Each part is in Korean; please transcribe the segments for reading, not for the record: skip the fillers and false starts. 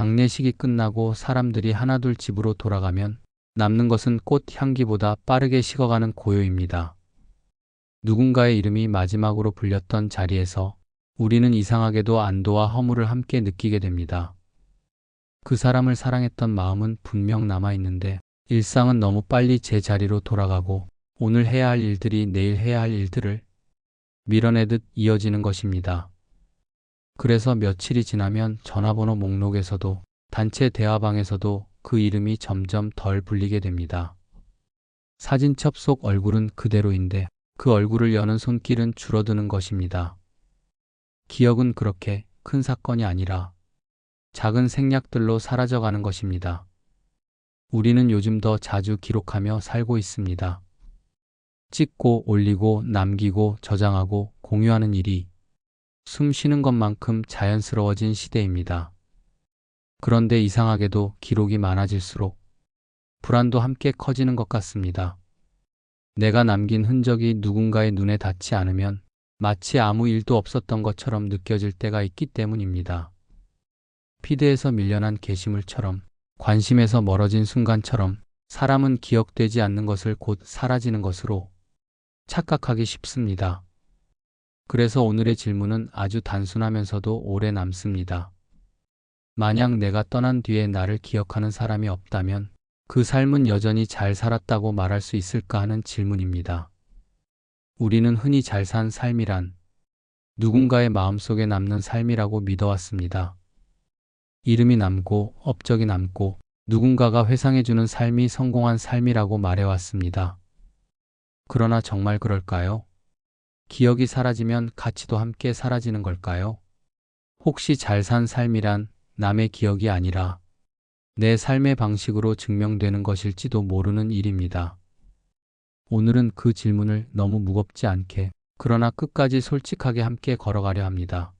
장례식이 끝나고 사람들이 하나둘 집으로 돌아가면 남는 것은 꽃 향기보다 빠르게 식어가는 고요입니다. 누군가의 이름이 마지막으로 불렸던 자리에서 우리는 이상하게도 안도와 허물을 함께 느끼게 됩니다. 그 사람을 사랑했던 마음은 분명 남아있는데 일상은 너무 빨리 제자리로 돌아가고 오늘 해야 할 일들이 내일 해야 할 일들을 밀어내듯 이어지는 것입니다. 그래서 며칠이 지나면 전화번호 목록에서도 단체 대화방에서도 그 이름이 점점 덜 불리게 됩니다. 사진첩 속 얼굴은 그대로인데 그 얼굴을 여는 손길은 줄어드는 것입니다. 기억은 그렇게 큰 사건이 아니라 작은 생략들로 사라져가는 것입니다. 우리는 요즘 더 자주 기록하며 살고 있습니다. 찍고 올리고 남기고 저장하고 공유하는 일이 숨 쉬는 것만큼 자연스러워진 시대입니다. 그런데 이상하게도 기록이 많아질수록 불안도 함께 커지는 것 같습니다. 내가 남긴 흔적이 누군가의 눈에 닿지 않으면 마치 아무 일도 없었던 것처럼 느껴질 때가 있기 때문입니다. 피드에서 밀려난 게시물처럼, 관심에서 멀어진 순간처럼 사람은 기억되지 않는 것을 곧 사라지는 것으로 착각하기 쉽습니다. 그래서 오늘의 질문은 아주 단순하면서도 오래 남습니다. 만약 내가 떠난 뒤에 나를 기억하는 사람이 없다면 그 삶은 여전히 잘 살았다고 말할 수 있을까 하는 질문입니다. 우리는 흔히 잘 산 삶이란 누군가의 마음속에 남는 삶이라고 믿어왔습니다. 이름이 남고 업적이 남고 누군가가 회상해주는 삶이 성공한 삶이라고 말해왔습니다. 그러나 정말 그럴까요? 기억이 사라지면 가치도 함께 사라지는 걸까요? 혹시 잘 산 삶이란 남의 기억이 아니라 내 삶의 방식으로 증명되는 것일지도 모르는 일입니다. 오늘은 그 질문을 너무 무겁지 않게 그러나 끝까지 솔직하게 함께 걸어가려 합니다.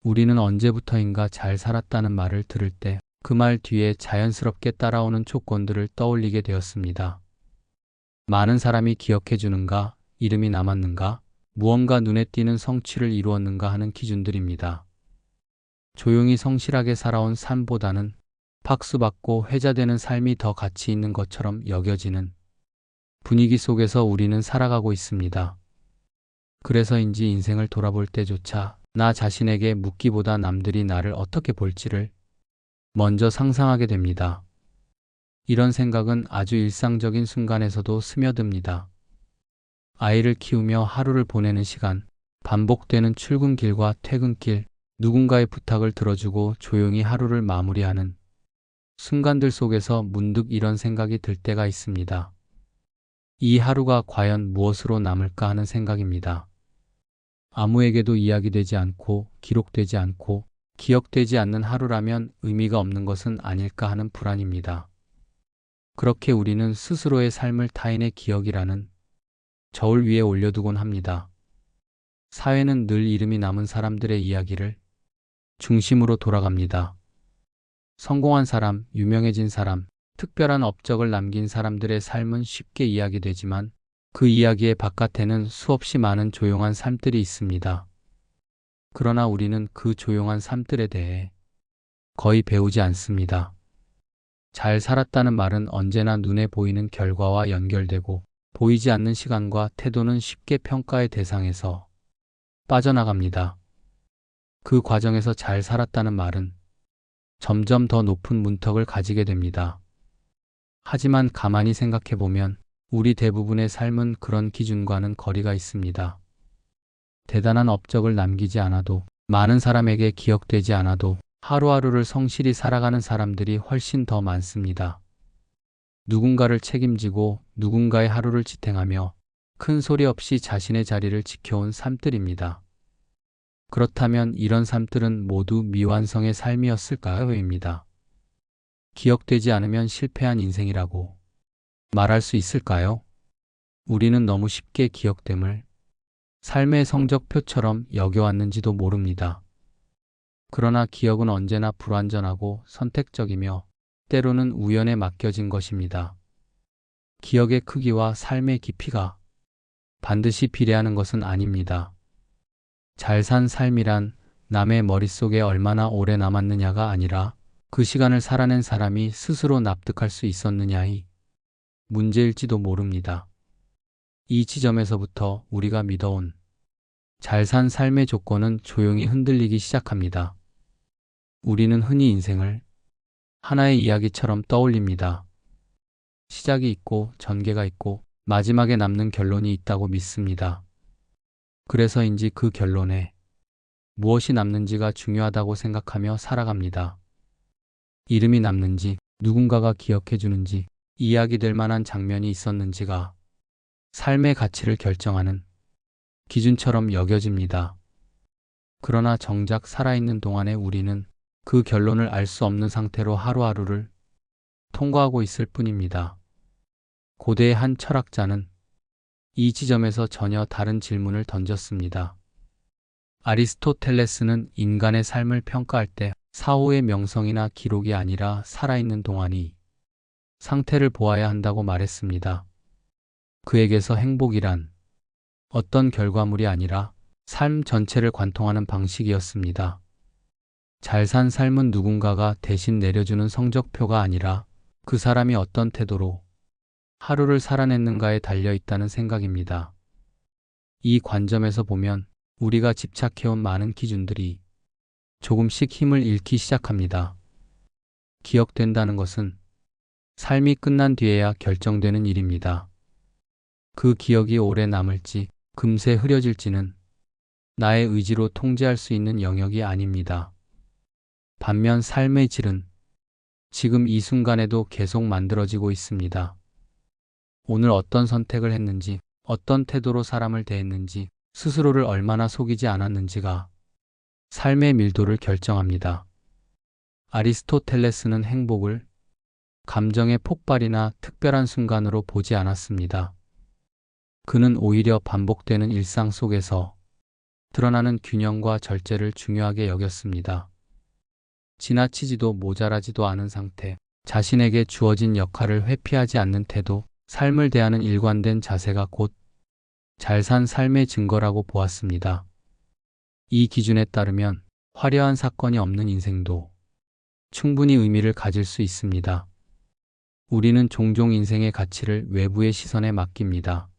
우리는 언제부터인가 잘 살았다는 말을 들을 때 그 말 뒤에 자연스럽게 따라오는 조건들을 떠올리게 되었습니다. 많은 사람이 기억해 주는가, 이름이 남았는가, 무언가 눈에 띄는 성취를 이루었는가 하는 기준들입니다. 조용히 성실하게 살아온 삶보다는 박수받고 회자되는 삶이 더 가치 있는 것처럼 여겨지는 분위기 속에서 우리는 살아가고 있습니다. 그래서인지 인생을 돌아볼 때조차 나 자신에게 묻기보다 남들이 나를 어떻게 볼지를 먼저 상상하게 됩니다. 이런 생각은 아주 일상적인 순간에서도 스며듭니다. 아이를 키우며 하루를 보내는 시간, 반복되는 출근길과 퇴근길, 누군가의 부탁을 들어주고 조용히 하루를 마무리하는 순간들 속에서 문득 이런 생각이 들 때가 있습니다. 이 하루가 과연 무엇으로 남을까 하는 생각입니다. 아무에게도 이야기되지 않고 기록되지 않고 기억되지 않는 하루라면 의미가 없는 것은 아닐까 하는 불안입니다. 그렇게 우리는 스스로의 삶을 타인의 기억이라는 저울 위에 올려두곤 합니다. 사회는 늘 이름이 남은 사람들의 이야기를 중심으로 돌아갑니다. 성공한 사람, 유명해진 사람, 특별한 업적을 남긴 사람들의 삶은 쉽게 이야기되지만 그 이야기의 바깥에는 수없이 많은 조용한 삶들이 있습니다. 그러나 우리는 그 조용한 삶들에 대해 거의 배우지 않습니다. 잘 살았다는 말은 언제나 눈에 보이는 결과와 연결되고 보이지 않는 시간과 태도는 쉽게 평가의 대상에서 빠져나갑니다. 그 과정에서 잘 살았다는 말은 점점 더 높은 문턱을 가지게 됩니다. 하지만 가만히 생각해보면 우리 대부분의 삶은 그런 기준과는 거리가 있습니다. 대단한 업적을 남기지 않아도, 많은 사람에게 기억되지 않아도 하루하루를 성실히 살아가는 사람들이 훨씬 더 많습니다. 누군가를 책임지고 누군가의 하루를 지탱하며 큰 소리 없이 자신의 자리를 지켜온 삶들입니다. 그렇다면 이런 삶들은 모두 미완성의 삶이었을까요?입니다. 기억되지 않으면 실패한 인생이라고 말할 수 있을까요? 우리는 너무 쉽게 기억됨을 삶의 성적표처럼 여겨왔는지도 모릅니다. 그러나 기억은 언제나 불완전하고 선택적이며 때로는 우연에 맡겨진 것입니다. 기억의 크기와 삶의 깊이가 반드시 비례하는 것은 아닙니다. 잘 산 삶이란 남의 머릿속에 얼마나 오래 남았느냐가 아니라 그 시간을 살아낸 사람이 스스로 납득할 수 있었느냐의 문제일지도 모릅니다. 이 지점에서부터 우리가 믿어온 잘 산 삶의 조건은 조용히 흔들리기 시작합니다. 우리는 흔히 인생을 하나의 이야기처럼 떠올립니다. 시작이 있고 전개가 있고 마지막에 남는 결론이 있다고 믿습니다. 그래서인지 그 결론에 무엇이 남는지가 중요하다고 생각하며 살아갑니다. 이름이 남는지, 누군가가 기억해주는지, 이야기될 만한 장면이 있었는지가 삶의 가치를 결정하는 기준처럼 여겨집니다. 그러나 정작 살아있는 동안에 우리는 그 결론을 알 수 없는 상태로 하루하루를 통과하고 있을 뿐입니다. 고대의 한 철학자는 이 지점에서 전혀 다른 질문을 던졌습니다. 아리스토텔레스는 인간의 삶을 평가할 때 사후의 명성이나 기록이 아니라 살아있는 동안이 상태를 보아야 한다고 말했습니다. 그에게서 행복이란 어떤 결과물이 아니라 삶 전체를 관통하는 방식이었습니다. 잘 산 삶은 누군가가 대신 내려주는 성적표가 아니라 그 사람이 어떤 태도로 하루를 살아냈는가에 달려 있다는 생각입니다. 이 관점에서 보면 우리가 집착해온 많은 기준들이 조금씩 힘을 잃기 시작합니다. 기억된다는 것은 삶이 끝난 뒤에야 결정되는 일입니다. 그 기억이 오래 남을지 금세 흐려질지는 나의 의지로 통제할 수 있는 영역이 아닙니다. 반면 삶의 질은 지금 이 순간에도 계속 만들어지고 있습니다. 오늘 어떤 선택을 했는지, 어떤 태도로 사람을 대했는지, 스스로를 얼마나 속이지 않았는지가 삶의 밀도를 결정합니다. 아리스토텔레스는 행복을 감정의 폭발이나 특별한 순간으로 보지 않았습니다. 그는 오히려 반복되는 일상 속에서 드러나는 균형과 절제를 중요하게 여겼습니다. 지나치지도 모자라지도 않은 상태, 자신에게 주어진 역할을 회피하지 않는 태도, 삶을 대하는 일관된 자세가 곧 잘 산 삶의 증거라고 보았습니다. 이 기준에 따르면 화려한 사건이 없는 인생도 충분히 의미를 가질 수 있습니다. 우리는 종종 인생의 가치를 외부의 시선에 맡깁니다.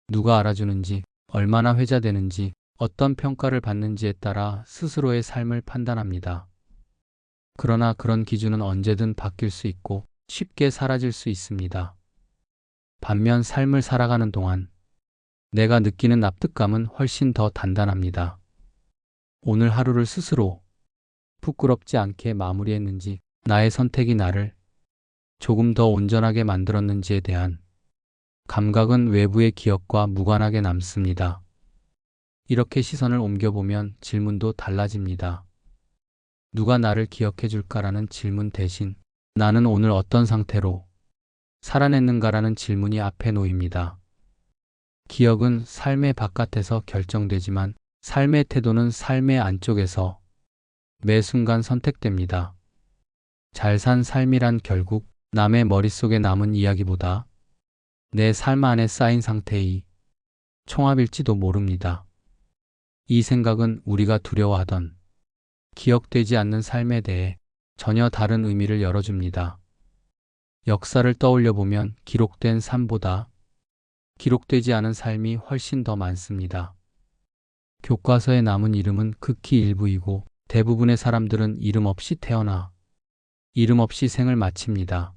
누가 알아주는지, 얼마나 회자되는지, 어떤 평가를 받는지에 따라 스스로의 삶을 판단합니다. 그러나 그런 기준은 언제든 바뀔 수 있고 쉽게 사라질 수 있습니다. 반면 삶을 살아가는 동안 내가 느끼는 납득감은 훨씬 더 단단합니다. 오늘 하루를 스스로 부끄럽지 않게 마무리했는지, 나의 선택이 나를 조금 더 온전하게 만들었는지에 대한 감각은 외부의 기억과 무관하게 남습니다. 이렇게 시선을 옮겨보면 질문도 달라집니다. 누가 나를 기억해 줄까라는 질문 대신 나는 오늘 어떤 상태로 살아냈는가라는 질문이 앞에 놓입니다. 기억은 삶의 바깥에서 결정되지만 삶의 태도는 삶의 안쪽에서 매 순간 선택됩니다. 잘 산 삶이란 결국 남의 머릿속에 남은 이야기보다 내 삶 안에 쌓인 상태의 총합일지도 모릅니다. 이 생각은 우리가 두려워하던 기억되지 않는 삶에 대해 전혀 다른 의미를 열어줍니다. 역사를 떠올려 보면 기록된 삶보다 기록되지 않은 삶이 훨씬 더 많습니다. 교과서에 남은 이름은 극히 일부이고 대부분의 사람들은 이름 없이 태어나 이름 없이 생을 마칩니다.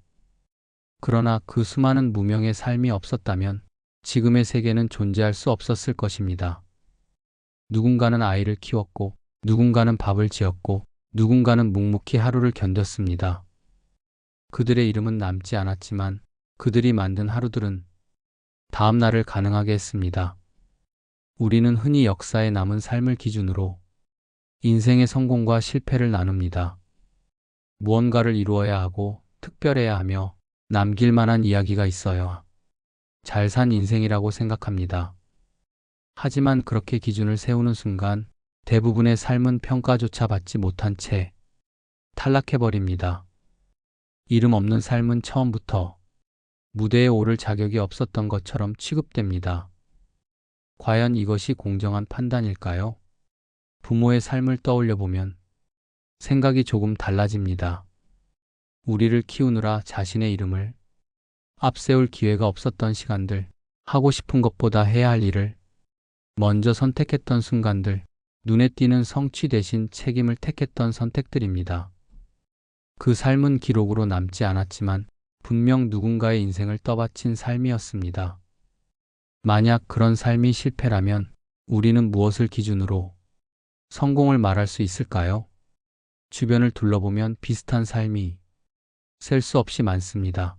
그러나 그 수많은 무명의 삶이 없었다면 지금의 세계는 존재할 수 없었을 것입니다. 누군가는 아이를 키웠고, 누군가는 밥을 지었고, 누군가는 묵묵히 하루를 견뎠습니다. 그들의 이름은 남지 않았지만 그들이 만든 하루들은 다음 날을 가능하게 했습니다. 우리는 흔히 역사에 남은 삶을 기준으로 인생의 성공과 실패를 나눕니다. 무언가를 이루어야 하고 특별해야 하며 남길 만한 이야기가 있어야 잘 산 인생이라고 생각합니다. 하지만 그렇게 기준을 세우는 순간 대부분의 삶은 평가조차 받지 못한 채 탈락해버립니다. 이름 없는 삶은 처음부터 무대에 오를 자격이 없었던 것처럼 취급됩니다. 과연 이것이 공정한 판단일까요? 부모의 삶을 떠올려 보면 생각이 조금 달라집니다. 우리를 키우느라 자신의 이름을 앞세울 기회가 없었던 시간들, 하고 싶은 것보다 해야 할 일을 먼저 선택했던 순간들, 눈에 띄는 성취 대신 책임을 택했던 선택들입니다. 그 삶은 기록으로 남지 않았지만 분명 누군가의 인생을 떠받친 삶이었습니다. 만약 그런 삶이 실패라면 우리는 무엇을 기준으로 성공을 말할 수 있을까요? 주변을 둘러보면 비슷한 삶이 셀 수 없이 많습니다.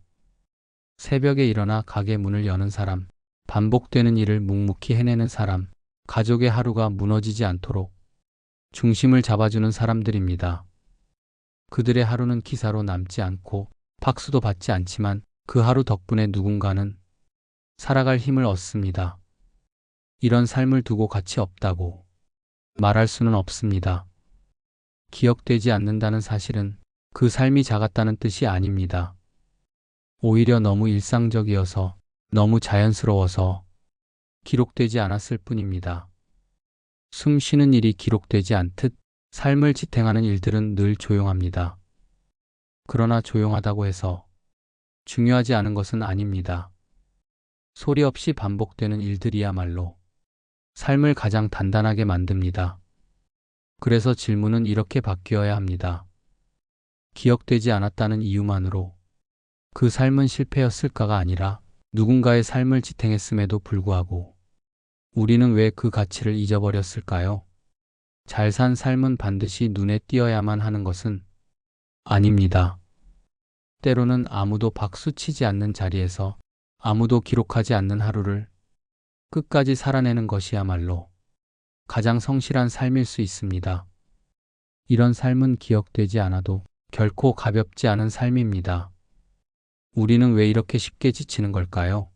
새벽에 일어나 가게 문을 여는 사람, 반복되는 일을 묵묵히 해내는 사람, 가족의 하루가 무너지지 않도록 중심을 잡아주는 사람들입니다. 그들의 하루는 기사로 남지 않고 박수도 받지 않지만 그 하루 덕분에 누군가는 살아갈 힘을 얻습니다. 이런 삶을 두고 가치 없다고 말할 수는 없습니다. 기억되지 않는다는 사실은 그 삶이 작았다는 뜻이 아닙니다. 오히려 너무 일상적이어서, 너무 자연스러워서 기록되지 않았을 뿐입니다. 숨 쉬는 일이 기록되지 않듯 삶을 지탱하는 일들은 늘 조용합니다. 그러나 조용하다고 해서 중요하지 않은 것은 아닙니다. 소리 없이 반복되는 일들이야말로 삶을 가장 단단하게 만듭니다. 그래서 질문은 이렇게 바뀌어야 합니다. 기억되지 않았다는 이유만으로 그 삶은 실패였을까가 아니라 누군가의 삶을 지탱했음에도 불구하고 우리는 왜 그 가치를 잊어버렸을까요? 잘 산 삶은 반드시 눈에 띄어야만 하는 것은 아닙니다. 때로는 아무도 박수치지 않는 자리에서 아무도 기록하지 않는 하루를 끝까지 살아내는 것이야말로 가장 성실한 삶일 수 있습니다. 이런 삶은 기억되지 않아도 결코 가볍지 않은 삶입니다. 우리는 왜 이렇게 쉽게 지치는 걸까요?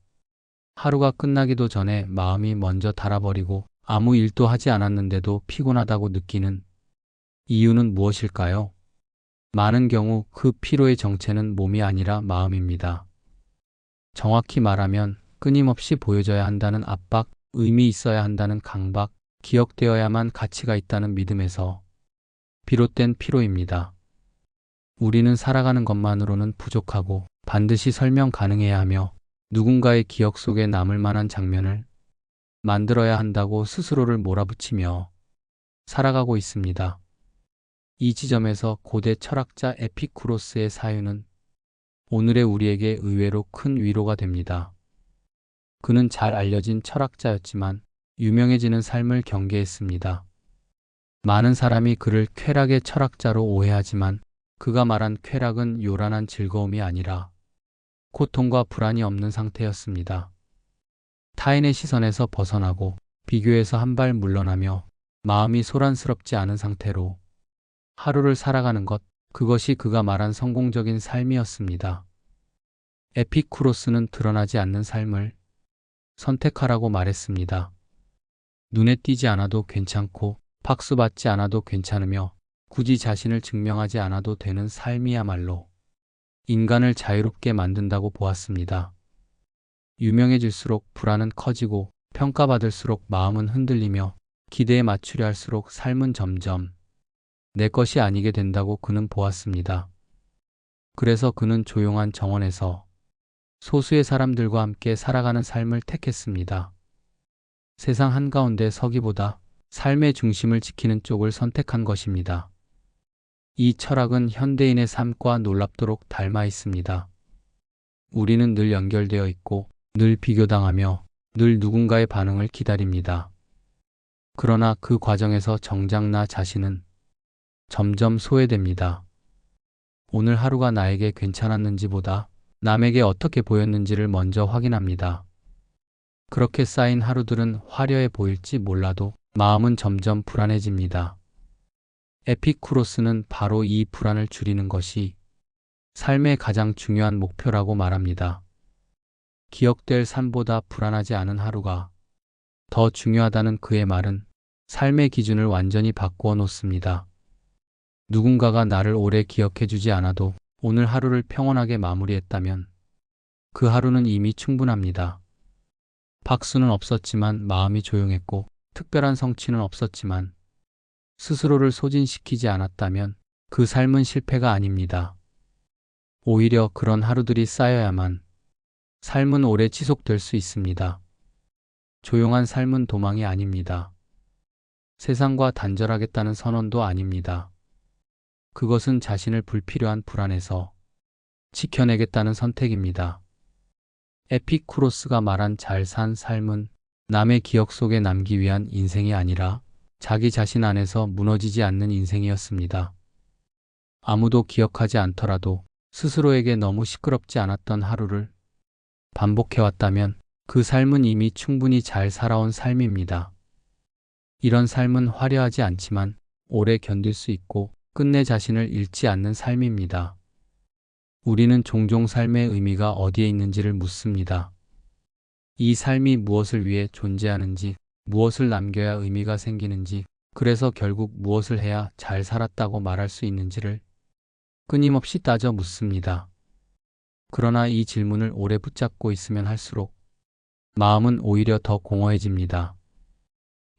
하루가 끝나기도 전에 마음이 먼저 닳아버리고 아무 일도 하지 않았는데도 피곤하다고 느끼는 이유는 무엇일까요? 많은 경우 그 피로의 정체는 몸이 아니라 마음입니다. 정확히 말하면 끊임없이 보여져야 한다는 압박, 의미 있어야 한다는 강박, 기억되어야만 가치가 있다는 믿음에서 비롯된 피로입니다. 우리는 살아가는 것만으로는 부족하고 반드시 설명 가능해야 하며 누군가의 기억 속에 남을 만한 장면을 만들어야 한다고 스스로를 몰아붙이며 살아가고 있습니다. 이 지점에서 고대 철학자 에피쿠로스의 사유는 오늘의 우리에게 의외로 큰 위로가 됩니다. 그는 잘 알려진 철학자였지만 유명해지는 삶을 경계했습니다. 많은 사람이 그를 쾌락의 철학자로 오해하지만 그가 말한 쾌락은 요란한 즐거움이 아니라 고통과 불안이 없는 상태였습니다. 타인의 시선에서 벗어나고 비교에서 한 발 물러나며 마음이 소란스럽지 않은 상태로 하루를 살아가는 것, 그것이 그가 말한 성공적인 삶이었습니다. 에피쿠로스는 드러나지 않는 삶을 선택하라고 말했습니다. 눈에 띄지 않아도 괜찮고 박수받지 않아도 괜찮으며 굳이 자신을 증명하지 않아도 되는 삶이야말로 인간을 자유롭게 만든다고 보았습니다. 유명해질수록 불안은 커지고 평가받을수록 마음은 흔들리며 기대에 맞추려 할수록 삶은 점점 내 것이 아니게 된다고 그는 보았습니다. 그래서 그는 조용한 정원에서 소수의 사람들과 함께 살아가는 삶을 택했습니다. 세상 한가운데 서기보다 삶의 중심을 지키는 쪽을 선택한 것입니다. 이 철학은 현대인의 삶과 놀랍도록 닮아 있습니다. 우리는 늘 연결되어 있고 늘 비교당하며 늘 누군가의 반응을 기다립니다. 그러나 그 과정에서 정작 나 자신은 점점 소외됩니다. 오늘 하루가 나에게 괜찮았는지보다 남에게 어떻게 보였는지를 먼저 확인합니다. 그렇게 쌓인 하루들은 화려해 보일지 몰라도 마음은 점점 불안해집니다. 에피쿠로스는 바로 이 불안을 줄이는 것이 삶의 가장 중요한 목표라고 말합니다. 기억될 삶보다 불안하지 않은 하루가 더 중요하다는 그의 말은 삶의 기준을 완전히 바꾸어 놓습니다. 누군가가 나를 오래 기억해주지 않아도 오늘 하루를 평온하게 마무리했다면 그 하루는 이미 충분합니다. 박수는 없었지만 마음이 조용했고 특별한 성취는 없었지만 스스로를 소진시키지 않았다면 그 삶은 실패가 아닙니다. 오히려 그런 하루들이 쌓여야만 삶은 오래 지속될 수 있습니다. 조용한 삶은 도망이 아닙니다. 세상과 단절하겠다는 선언도 아닙니다. 그것은 자신을 불필요한 불안에서 지켜내겠다는 선택입니다. 에피쿠로스가 말한 잘 산 삶은 남의 기억 속에 남기 위한 인생이 아니라 자기 자신 안에서 무너지지 않는 인생이었습니다. 아무도 기억하지 않더라도 스스로에게 너무 시끄럽지 않았던 하루를 반복해왔다면 그 삶은 이미 충분히 잘 살아온 삶입니다. 이런 삶은 화려하지 않지만 오래 견딜 수 있고 끝내 자신을 잃지 않는 삶입니다. 우리는 종종 삶의 의미가 어디에 있는지를 묻습니다. 이 삶이 무엇을 위해 존재하는지, 무엇을 남겨야 의미가 생기는지, 그래서 결국 무엇을 해야 잘 살았다고 말할 수 있는지를 끊임없이 따져 묻습니다. 그러나 이 질문을 오래 붙잡고 있으면 할수록 마음은 오히려 더 공허해집니다.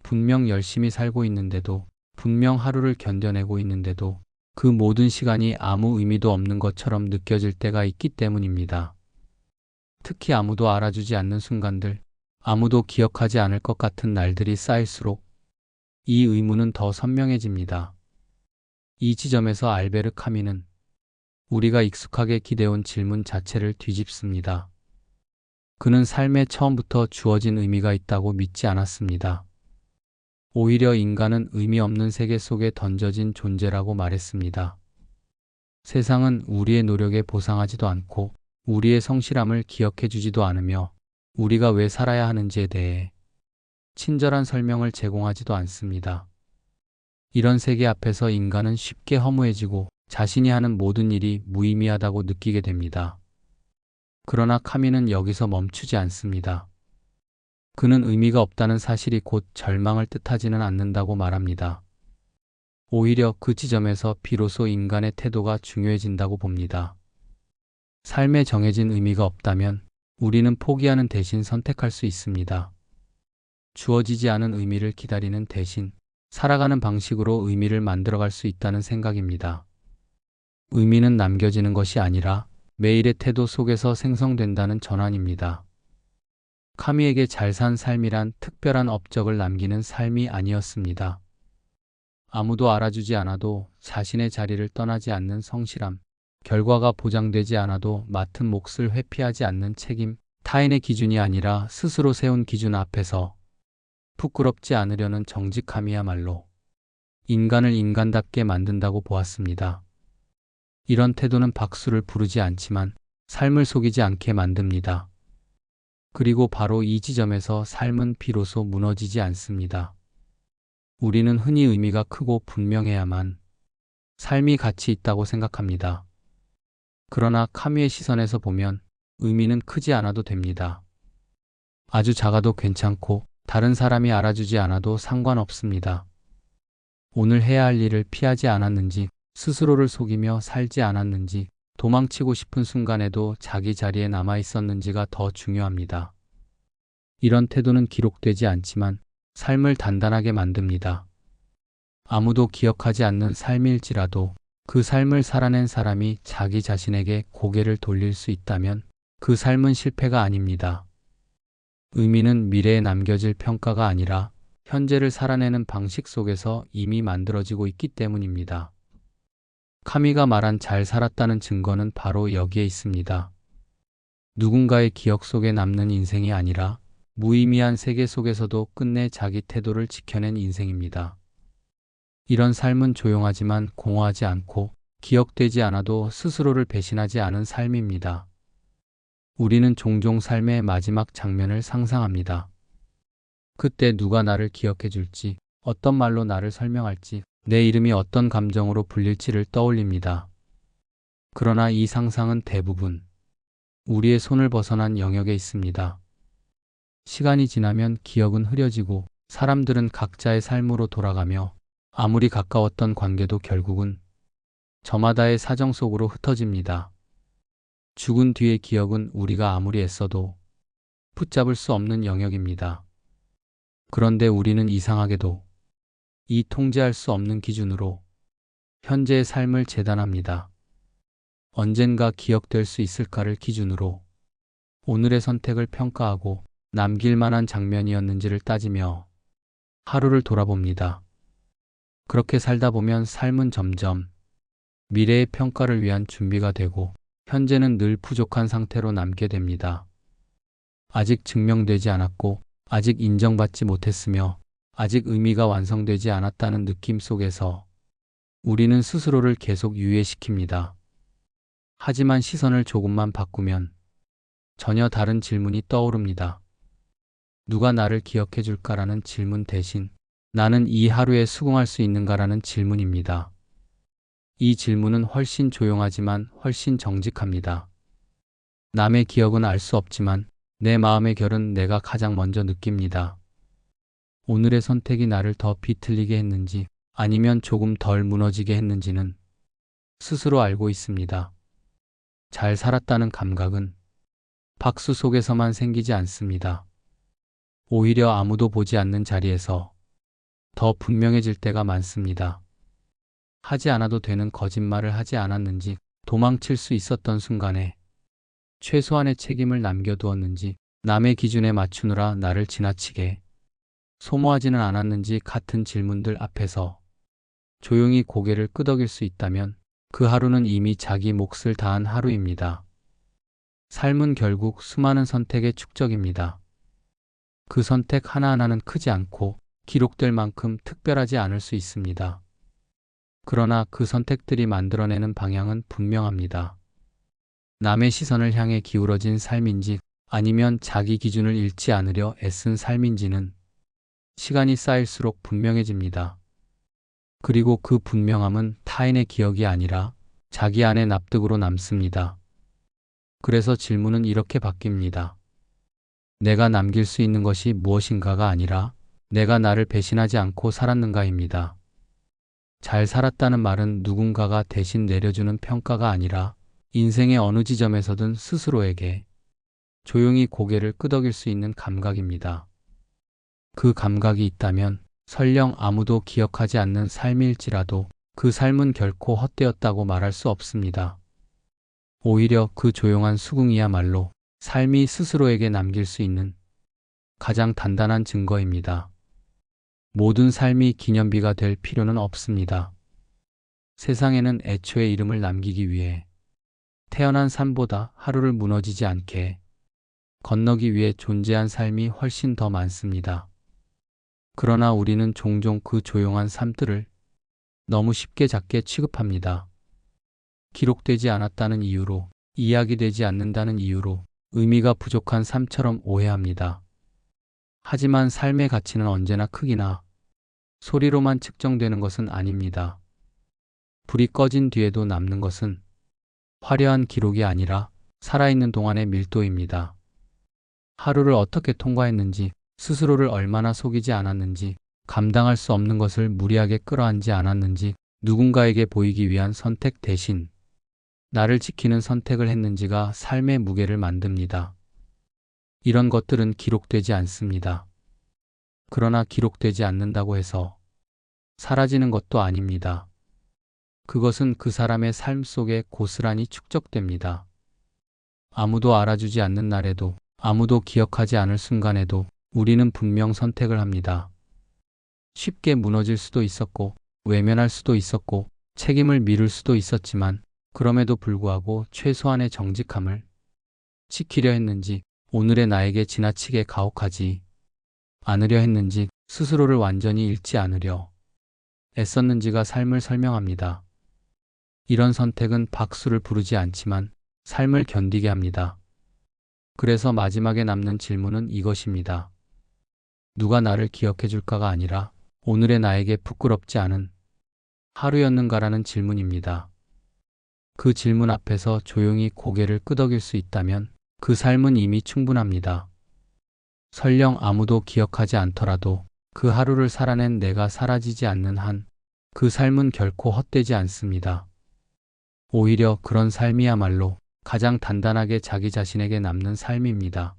분명 열심히 살고 있는데도, 분명 하루를 견뎌내고 있는데도 그 모든 시간이 아무 의미도 없는 것처럼 느껴질 때가 있기 때문입니다. 특히 아무도 알아주지 않는 순간들, 아무도 기억하지 않을 것 같은 날들이 쌓일수록 이 의문은 더 선명해집니다. 이 지점에서 알베르 카미는 우리가 익숙하게 기대온 질문 자체를 뒤집습니다. 그는 삶에 처음부터 주어진 의미가 있다고 믿지 않았습니다. 오히려 인간은 의미 없는 세계 속에 던져진 존재라고 말했습니다. 세상은 우리의 노력에 보상하지도 않고 우리의 성실함을 기억해주지도 않으며 우리가 왜 살아야 하는지에 대해 친절한 설명을 제공하지도 않습니다. 이런 세계 앞에서 인간은 쉽게 허무해지고 자신이 하는 모든 일이 무의미하다고 느끼게 됩니다. 그러나 카미는 여기서 멈추지 않습니다. 그는 의미가 없다는 사실이 곧 절망을 뜻하지는 않는다고 말합니다. 오히려 그 지점에서 비로소 인간의 태도가 중요해진다고 봅니다. 삶에 정해진 의미가 없다면 우리는 포기하는 대신 선택할 수 있습니다. 주어지지 않은 의미를 기다리는 대신 살아가는 방식으로 의미를 만들어갈 수 있다는 생각입니다. 의미는 남겨지는 것이 아니라 매일의 태도 속에서 생성된다는 전환입니다. 카미에게 잘 산 삶이란 특별한 업적을 남기는 삶이 아니었습니다. 아무도 알아주지 않아도 자신의 자리를 떠나지 않는 성실함, 결과가 보장되지 않아도 맡은 몫을 회피하지 않는 책임, 타인의 기준이 아니라 스스로 세운 기준 앞에서 부끄럽지 않으려는 정직함이야말로 인간을 인간답게 만든다고 보았습니다. 이런 태도는 박수를 부르지 않지만 삶을 속이지 않게 만듭니다. 그리고 바로 이 지점에서 삶은 비로소 무너지지 않습니다. 우리는 흔히 의미가 크고 분명해야만 삶이 가치 있다고 생각합니다. 그러나 카미의 시선에서 보면 의미는 크지 않아도 됩니다. 아주 작아도 괜찮고 다른 사람이 알아주지 않아도 상관없습니다. 오늘 해야 할 일을 피하지 않았는지, 스스로를 속이며 살지 않았는지, 도망치고 싶은 순간에도 자기 자리에 남아 있었는지가 더 중요합니다. 이런 태도는 기록되지 않지만 삶을 단단하게 만듭니다. 아무도 기억하지 않는 삶일지라도 그 삶을 살아낸 사람이 자기 자신에게 고개를 돌릴 수 있다면 그 삶은 실패가 아닙니다. 의미는 미래에 남겨질 평가가 아니라 현재를 살아내는 방식 속에서 이미 만들어지고 있기 때문입니다. 카미가 말한 잘 살았다는 증거는 바로 여기에 있습니다. 누군가의 기억 속에 남는 인생이 아니라 무의미한 세계 속에서도 끝내 자기 태도를 지켜낸 인생입니다. 이런 삶은 조용하지만 공허하지 않고 기억되지 않아도 스스로를 배신하지 않은 삶입니다. 우리는 종종 삶의 마지막 장면을 상상합니다. 그때 누가 나를 기억해 줄지, 어떤 말로 나를 설명할지, 내 이름이 어떤 감정으로 불릴지를 떠올립니다. 그러나 이 상상은 대부분 우리의 손을 벗어난 영역에 있습니다. 시간이 지나면 기억은 흐려지고 사람들은 각자의 삶으로 돌아가며 아무리 가까웠던 관계도 결국은 저마다의 사정 속으로 흩어집니다. 죽은 뒤의 기억은 우리가 아무리 애써도 붙잡을 수 없는 영역입니다. 그런데 우리는 이상하게도 이 통제할 수 없는 기준으로 현재의 삶을 재단합니다. 언젠가 기억될 수 있을까를 기준으로 오늘의 선택을 평가하고 남길 만한 장면이었는지를 따지며 하루를 돌아봅니다. 그렇게 살다 보면 삶은 점점 미래의 평가를 위한 준비가 되고 현재는 늘 부족한 상태로 남게 됩니다. 아직 증명되지 않았고 아직 인정받지 못했으며 아직 의미가 완성되지 않았다는 느낌 속에서 우리는 스스로를 계속 유예시킵니다. 하지만 시선을 조금만 바꾸면 전혀 다른 질문이 떠오릅니다. 누가 나를 기억해 줄까라는 질문 대신 나는 이 하루에 수긍할 수 있는가라는 질문입니다. 이 질문은 훨씬 조용하지만 훨씬 정직합니다. 남의 기억은 알 수 없지만 내 마음의 결은 내가 가장 먼저 느낍니다. 오늘의 선택이 나를 더 비틀리게 했는지 아니면 조금 덜 무너지게 했는지는 스스로 알고 있습니다. 잘 살았다는 감각은 박수 속에서만 생기지 않습니다. 오히려 아무도 보지 않는 자리에서 더 분명해질 때가 많습니다. 하지 않아도 되는 거짓말을 하지 않았는지, 도망칠 수 있었던 순간에 최소한의 책임을 남겨두었는지, 남의 기준에 맞추느라 나를 지나치게 소모하지는 않았는지 같은 질문들 앞에서 조용히 고개를 끄덕일 수 있다면 그 하루는 이미 자기 몫을 다한 하루입니다. 삶은 결국 수많은 선택의 축적입니다. 그 선택 하나하나는 크지 않고 기록될 만큼 특별하지 않을 수 있습니다. 그러나 그 선택들이 만들어내는 방향은 분명합니다. 남의 시선을 향해 기울어진 삶인지 아니면 자기 기준을 잃지 않으려 애쓴 삶인지는 시간이 쌓일수록 분명해집니다. 그리고 그 분명함은 타인의 기억이 아니라 자기 안의 납득으로 남습니다. 그래서 질문은 이렇게 바뀝니다. 내가 남길 수 있는 것이 무엇인가가 아니라 내가 나를 배신하지 않고 살았는가입니다. 잘 살았다는 말은 누군가가 대신 내려주는 평가가 아니라 인생의 어느 지점에서든 스스로에게 조용히 고개를 끄덕일 수 있는 감각입니다. 그 감각이 있다면 설령 아무도 기억하지 않는 삶일지라도 그 삶은 결코 헛되었다고 말할 수 없습니다. 오히려 그 조용한 수긍이야말로 삶이 스스로에게 남길 수 있는 가장 단단한 증거입니다. 모든 삶이 기념비가 될 필요는 없습니다. 세상에는 애초에 이름을 남기기 위해 태어난 삶보다 하루를 무너지지 않게 건너기 위해 존재한 삶이 훨씬 더 많습니다. 그러나 우리는 종종 그 조용한 삶들을 너무 쉽게 작게 취급합니다. 기록되지 않았다는 이유로, 이야기되지 않는다는 이유로 의미가 부족한 삶처럼 오해합니다. 하지만 삶의 가치는 언제나 크기나 소리로만 측정되는 것은 아닙니다. 불이 꺼진 뒤에도 남는 것은 화려한 기록이 아니라 살아있는 동안의 밀도입니다. 하루를 어떻게 통과했는지, 스스로를 얼마나 속이지 않았는지, 감당할 수 없는 것을 무리하게 끌어안지 않았는지, 누군가에게 보이기 위한 선택 대신 나를 지키는 선택을 했는지가 삶의 무게를 만듭니다. 이런 것들은 기록되지 않습니다. 그러나 기록되지 않는다고 해서 사라지는 것도 아닙니다. 그것은 그 사람의 삶 속에 고스란히 축적됩니다. 아무도 알아주지 않는 날에도, 아무도 기억하지 않을 순간에도 우리는 분명 선택을 합니다. 쉽게 무너질 수도 있었고, 외면할 수도 있었고, 책임을 미룰 수도 있었지만, 그럼에도 불구하고 최소한의 정직함을 지키려 했는지, 오늘의 나에게 지나치게 가혹하지 않으려 했는지, 스스로를 완전히 잃지 않으려 애썼는지가 삶을 설명합니다. 이런 선택은 박수를 부르지 않지만 삶을 견디게 합니다. 그래서 마지막에 남는 질문은 이것입니다. 누가 나를 기억해 줄까가 아니라 오늘의 나에게 부끄럽지 않은 하루였는가라는 질문입니다. 그 질문 앞에서 조용히 고개를 끄덕일 수 있다면 그 삶은 이미 충분합니다. 설령 아무도 기억하지 않더라도 그 하루를 살아낸 내가 사라지지 않는 한 그 삶은 결코 헛되지 않습니다. 오히려 그런 삶이야말로 가장 단단하게 자기 자신에게 남는 삶입니다.